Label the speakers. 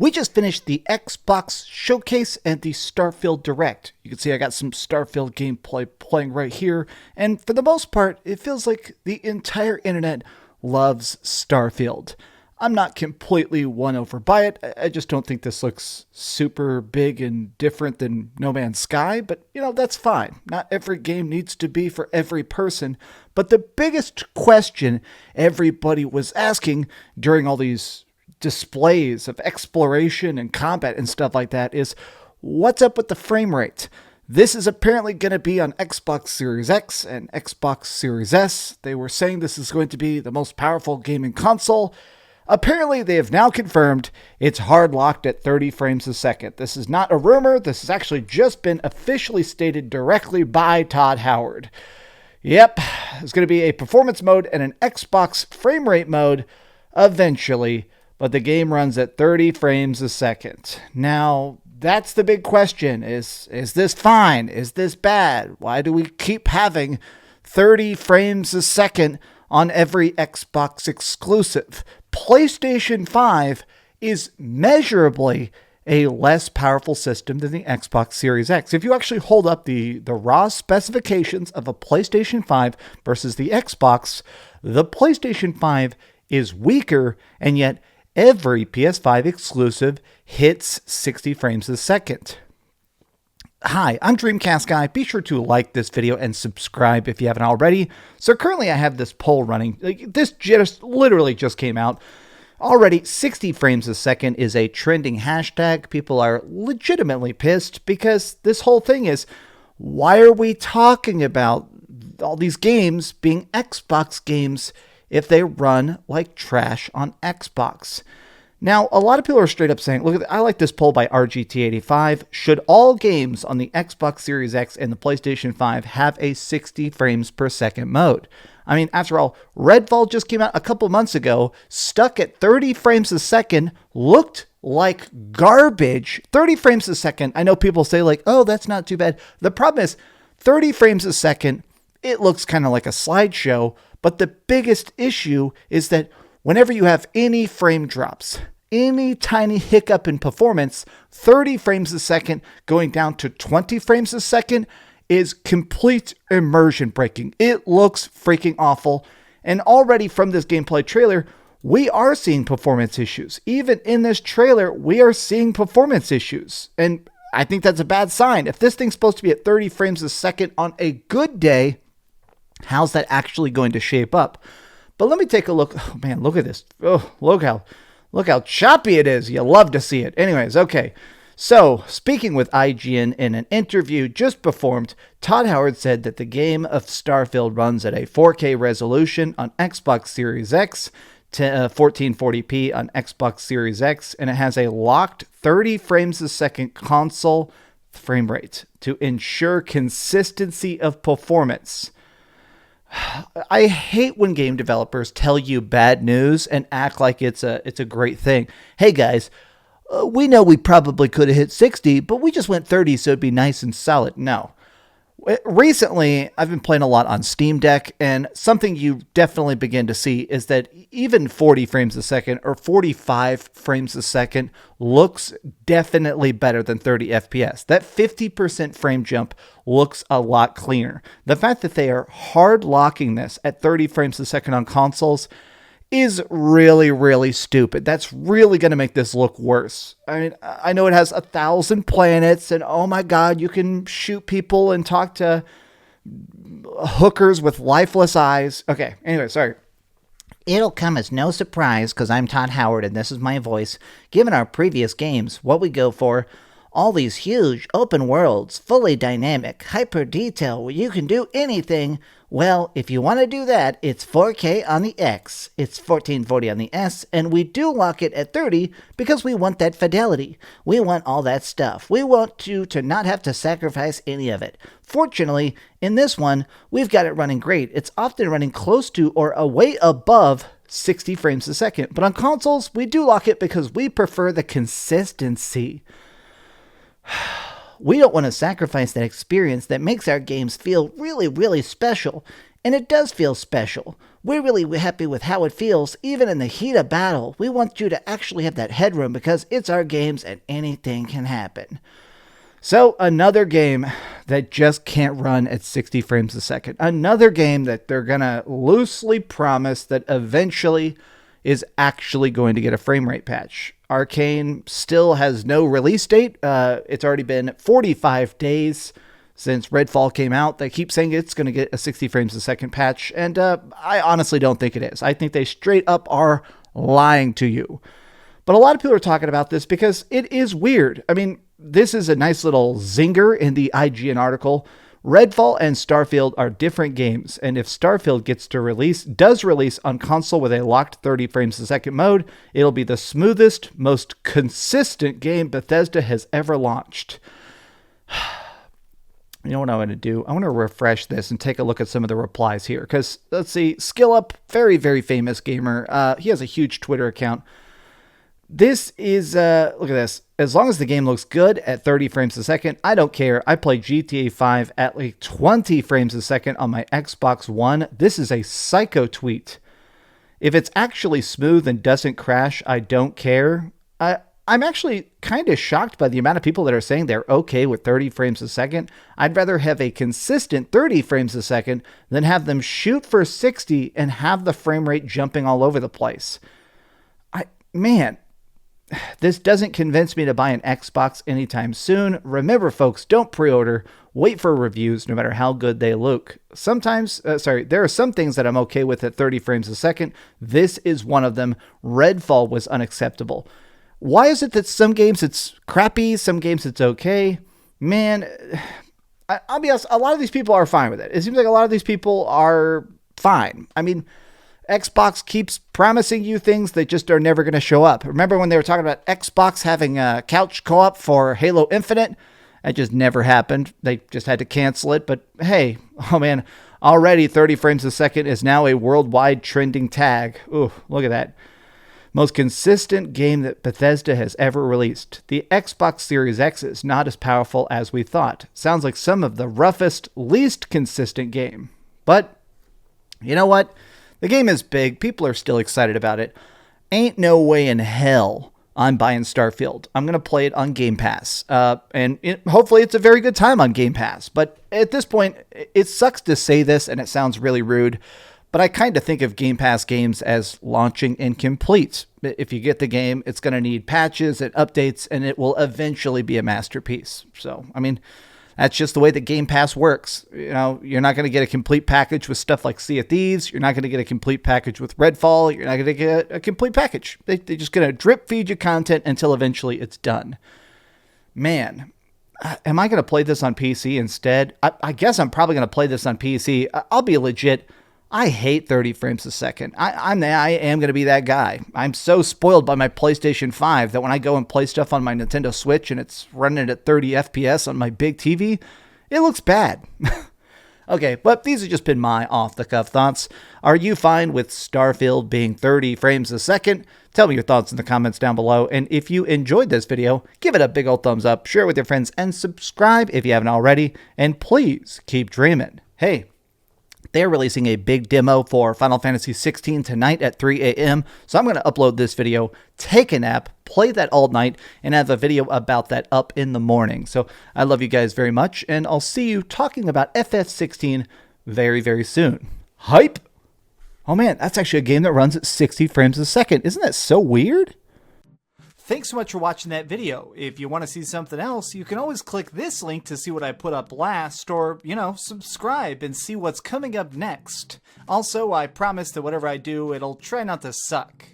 Speaker 1: We just finished the Xbox Showcase and the Starfield Direct. You can see I got some Starfield gameplay playing right here, and for the most part, it feels like the entire internet loves Starfield. I'm not completely won over by it. I just don't think this looks super big and different than No Man's Sky, but that's fine. Not every game needs to be for every person. But the biggest question everybody was asking during all these displays of exploration and combat and stuff like that is, what's up with the frame rate? This is apparently going to be on Xbox Series X and Xbox Series S. They were saying this is going to be the most powerful gaming console. Apparently, they have now confirmed it's hard locked at 30 frames a second. This is not a rumor. This has actually just been officially stated directly by Todd Howard. Yep, there's going to be a performance mode and an Xbox frame rate mode eventually, but the game runs at 30 frames a second. Now, that's the big question. Is this fine? Is this bad? Why do we keep having 30 frames a second on every Xbox exclusive? PlayStation 5 is measurably a less powerful system than the Xbox Series X. If you actually hold up the raw specifications of a PlayStation 5 versus the Xbox, the PlayStation 5 is weaker, and yet every PS5 exclusive hits 60 frames a second. Hi, I'm DreamcastGuy. Be sure to like this video and subscribe if you haven't already. So currently I have this poll running. This literally just came out. Already 60 frames a second is a trending hashtag. People are legitimately pissed because this whole thing is, why are we talking about all these games being Xbox games if they run like trash on Xbox? Now, a lot of people are straight up saying, look, I like this poll by RGT85. Should all games on the Xbox Series X and the PlayStation 5 have a 60 frames per second mode? I mean, after all, Redfall just came out a couple months ago, stuck at 30 frames a second, looked like garbage. 30 frames a second. I know people say like, oh, that's not too bad. The problem is 30 frames a second, it looks kind of like a slideshow. But the biggest issue is that whenever you have any frame drops, any tiny hiccup in performance, 30 frames a second going down to 20 frames a second is complete immersion breaking. It looks freaking awful. And already from this gameplay trailer, we are seeing performance issues. Even in this trailer, we are seeing performance issues. And I think that's a bad sign. If this thing's supposed to be at 30 frames a second on a good day, how's that actually going to shape up? But let me take a look. Oh man, look at this. Oh, look how choppy it is. You love to see it. Anyways, okay. So, speaking with IGN in an interview just performed, Todd Howard said that the game of Starfield runs at a 4K resolution on Xbox Series X, 1440p on Xbox Series X, and it has a locked 30 frames a second console frame rate to ensure consistency of performance. I hate when game developers tell you bad news and act like it's a great thing. Hey guys, we know we probably could have hit 60, but we just went 30 so it'd be nice and solid. No. Recently, I've been playing a lot on Steam Deck, and something you definitely begin to see is that even 40 frames a second or 45 frames a second looks definitely better than 30 FPS. That 50% frame jump looks a lot cleaner. The fact that they are hard locking this at 30 frames a second on consoles is really, really stupid. That's really going to make this look worse. I mean, I know it has 1,000 planets, and oh my god, you can shoot people and talk to hookers with lifeless eyes. Okay, anyway, sorry. It'll come as no surprise, because I'm Todd Howard and this is my voice. Given our previous games, what we go for, all these huge open worlds, fully dynamic, hyper detail, where you can do anything. Well, if you want to do that, it's 4K on the X, it's 1440 on the S, and we do lock it at 30 because we want that fidelity. We want all that stuff. We want you to not have to sacrifice any of it. Fortunately, in this one, we've got it running great. It's often running close to or way above 60 frames a second. But on consoles, we do lock it because we prefer the consistency. We don't want to sacrifice that experience that makes our games feel really, really special. And it does feel special. We're really happy with how it feels, even in the heat of battle. We want you to actually have that headroom because it's our games and anything can happen. So another game that just can't run at 60 frames a second. Another game that they're going to loosely promise that eventually is actually going to get a frame rate patch. Arcane still has no release date. It's already been 45 days since Redfall came out. They keep saying it's going to get a 60 frames a second patch, and I honestly don't think it is. I think they straight up are lying to you. But a lot of people are talking about this because it is weird. I mean, this is a nice little zinger in the IGN article. Redfall and Starfield are different games, and if Starfield does release on console with a locked 30 frames a second mode, it'll be the smoothest, most consistent game Bethesda has ever launched. You know what I want to do? I want to refresh this and take a look at some of the replies here, because let's see, SkillUp, very, very famous gamer. He has a huge Twitter account. This is, look at this. As long as the game looks good at 30 frames a second, I don't care. I play GTA 5 at like 20 frames a second on my Xbox One. This is a psycho tweet. If it's actually smooth and doesn't crash, I don't care. I'm actually kind of shocked by the amount of people that are saying they're okay with 30 frames a second. I'd rather have a consistent 30 frames a second than have them shoot for 60 and have the frame rate jumping all over the place. Man, this doesn't convince me to buy an Xbox anytime soon. Remember, folks, don't pre-order. Wait for reviews, no matter how good they look. There are some things that I'm okay with at 30 frames a second. This is one of them. Redfall was unacceptable. Why is it that some games it's crappy, some games it's okay? Man, I'll be honest, a lot of these people are fine with it. It seems like a lot of these people are fine. I mean, Xbox keeps promising you things that just are never going to show up. Remember when they were talking about Xbox having a couch co-op for Halo Infinite? That just never happened. They just had to cancel it. But hey, oh man, already 30 frames a second is now a worldwide trending tag. Ooh, look at that. Most consistent game that Bethesda has ever released. The Xbox Series X is not as powerful as we thought. Sounds like some of the roughest, least consistent game. But you know what? The game is big. People are still excited about it. Ain't no way in hell I'm buying Starfield. I'm going to play it on Game Pass. Hopefully it's a very good time on Game Pass. But at this point, it sucks to say this and it sounds really rude. But I kind of think of Game Pass games as launching incomplete. If you get the game, it's going to need patches and updates, and it will eventually be a masterpiece. So, I mean, that's just the way that Game Pass works. You know, you're not going to get a complete package with stuff like Sea of Thieves. You're not going to get a complete package with Redfall. You're not going to get a complete package. They're just going to drip feed you content until eventually it's done. Man, am I going to play this on PC instead? I guess I'm probably going to play this on PC. I'll be legit. I hate 30 frames a second. I am going to be that guy. I'm so spoiled by my PlayStation 5 that when I go and play stuff on my Nintendo Switch and it's running at 30 FPS on my big TV, it looks bad. Okay, but these have just been my off-the-cuff thoughts. Are you fine with Starfield being 30 frames a second? Tell me your thoughts in the comments down below. And if you enjoyed this video, give it a big old thumbs up, share it with your friends, and subscribe if you haven't already. And please keep dreaming. Hey, they're releasing a big demo for Final Fantasy 16 tonight at 3 a.m. So I'm going to upload this video, take a nap, play that all night, and have a video about that up in the morning. So I love you guys very much, and I'll see you talking about FF16 very, very soon. Hype! Oh man, that's actually a game that runs at 60 frames a second. Isn't that so weird? Thanks so much for watching that video. If you want to see something else, you can always click this link to see what I put up last, or, subscribe and see what's coming up next. Also, I promise that whatever I do, it'll try not to suck.